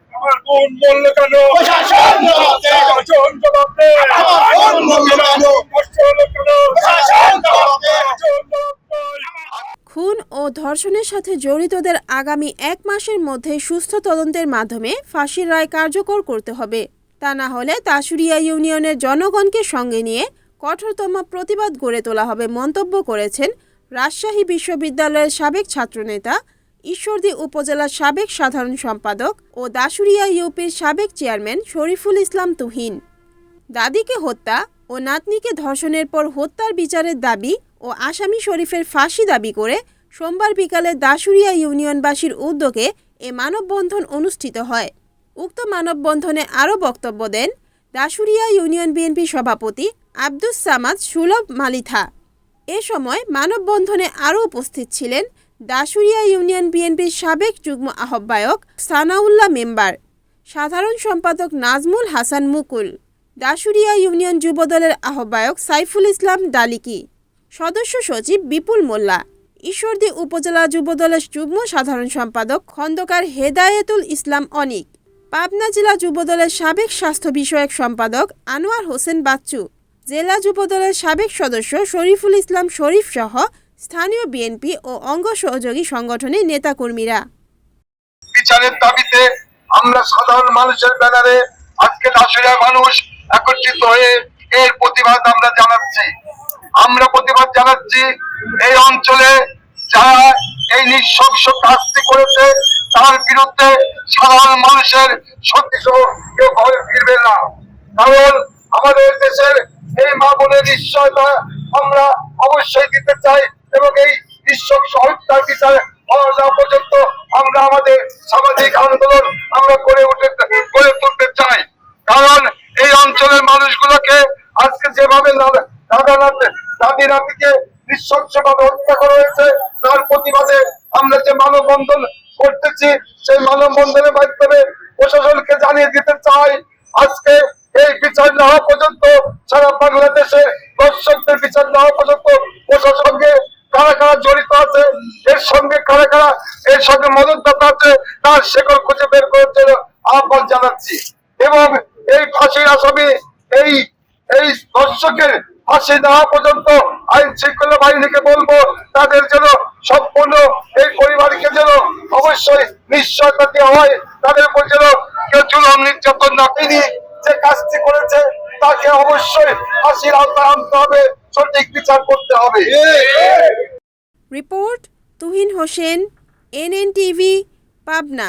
আমার বোন বলল কেন? প্রশাসন জবাব দেয়। প্রশাসন জবাব দেয়। আমার বোন বলল কেন? কষ্ট হলো কেন? প্রশাসন জবাব দেয়। প্রশাসন জবাব দেয়। খুন ও ধর্ষণের সাথে জড়িতদের আগামী 1 মাসের মধ্যে সুস্থ তদন্তের মাধ্যমে ফাঁসির রায় কার্যকর করতে হবে। তা না হলে দাসুরিয়া ইউনিয়নের জনগণকে সঙ্গে নিয়ে কঠোরতম প্রতিবাদ গড়ে তোলা হবে মন্তব্য করেছেন রাজশাহী বিশ্ববিদ্যালয়ের সাবেক ছাত্রনেতা, ঈশ্বরদী উপজেলার সাবেক সাধারণ সম্পাদক ও দাসুরিয়া ইউপির সাবেক চেয়ারম্যান শরীফুল ইসলাম তুহিন। দাদিকে হত্যা ও নাতনিকে ধর্ষণের পর হত্যার বিচারের দাবি ও আসামি শরীফের ফাঁসি দাবি করে সোমবার বিকালে দাসুরিয়া ইউনিয়নবাসীর উদ্যোগে এ মানববন্ধন অনুষ্ঠিত হয়। উক্ত মানববন্ধনে আরও বক্তব্য দেন দাসুরিয়া ইউনিয়ন বিএনপি সভাপতি আব্দুস সামাদ সুলভ মালিথা। এ সময় মানববন্ধনে আরও উপস্থিত ছিলেন দাসুরিয়া ইউনিয়ন বিএনপির সাবেক যুগ্ম আহ্বায়ক সানাউল্লাহ মেম্বার, সাধারণ সম্পাদক নাজমুল হাসান মুকুল, দাসুরিয়া ইউনিয়ন যুবদলের আহ্বায়ক সাইফুল ইসলাম ডালিকি, সদস্য সচিব বিপুল মোল্লা, ঈশ্বরদী উপজেলা যুবদলের যুগ্ম সাধারণ সম্পাদক খন্দকার হেদায়েতুল ইসলাম অনিক, পাবনা জেলা যুবদলের সাবেক স্বাস্থ্য বিষয়ক সম্পাদক আনোয়ার হোসেন বাচ্চু, জেলা যুবদলের সাবেক সদস্য শরীফুল ইসলাম শরীফ সহ স্থানীয় বিএনপি ও অঙ্গ সহযোগী সংগঠনের নেতাকর্মীরা। বিচারের দাবিতে আমরা সাধারণ মানুষের ব্যানারে আজকে দাসুরিয়া মানুষ একত্রিত হয়ে এর প্রতিবাদ আমরা জানাচ্ছি। আমরা প্রতিবাদ জানাচ্ছি এই অঞ্চলে যারা এই নৃশংস কাজটি করেছে তার বিরুদ্ধে সাধারণ মানুষের সত্যি কেউ ঘরে ফিরবে না। কারণ আমাদের দেশের এই মা বোনের নিশ্চয়তা আমরা অবশ্যই দিতে চাই এবং এই নৃশংস হত্যার বিচার হওয়া না পর্যন্ত আমরা আমাদের সামাজিক আন্দোলন আমরা গড়ে তুলতে চাই। কারণ এই অঞ্চলের মানুষগুলোকে আজকে যেভাবে দাদি নাতিকে নৃশংসভাবে হত্যা করা হয়েছে তার প্রতিবাদে আমরা যে মানববন্ধন করতেছি সেই মানববন্ধনের মাধ্যমে প্রশাসনকে জানিয়ে দিতে চাই আজকে এই বিচার না হওয়া পর্যন্ত সারা বাংলাদেশে দর্শকদের বিচার না হওয়া পর্যন্ত প্রশাসনকে কারা কারা জড়িত আছে, এর সঙ্গে কারা কারা এর সঙ্গে মদতদাতা আছে তার শেকড় খুঁজে বের করার জন্য আহ্বান জানাচ্ছি। এবং এই ফাঁসির আসামি এই এই দর্শকের ফাঁসি দেওয়া পর্যন্ত আইন শৃঙ্খলা বাহিনীকে বলবো তাদের যেন সম্পূর্ণ এই পরিবারকে যেন অবশ্যই নিশ্চয়তা দেওয়া হয়, তাদের উপর যেন কেউ জুলুম নির্যাতন না তিনি যে কাজটি করেছে তাকে অবশ্যই ফাঁসির আওতায় আনতে হবে, সঠিক বিচার করতে হবে। Report Tuhin Hossain, NNTV, Pabna.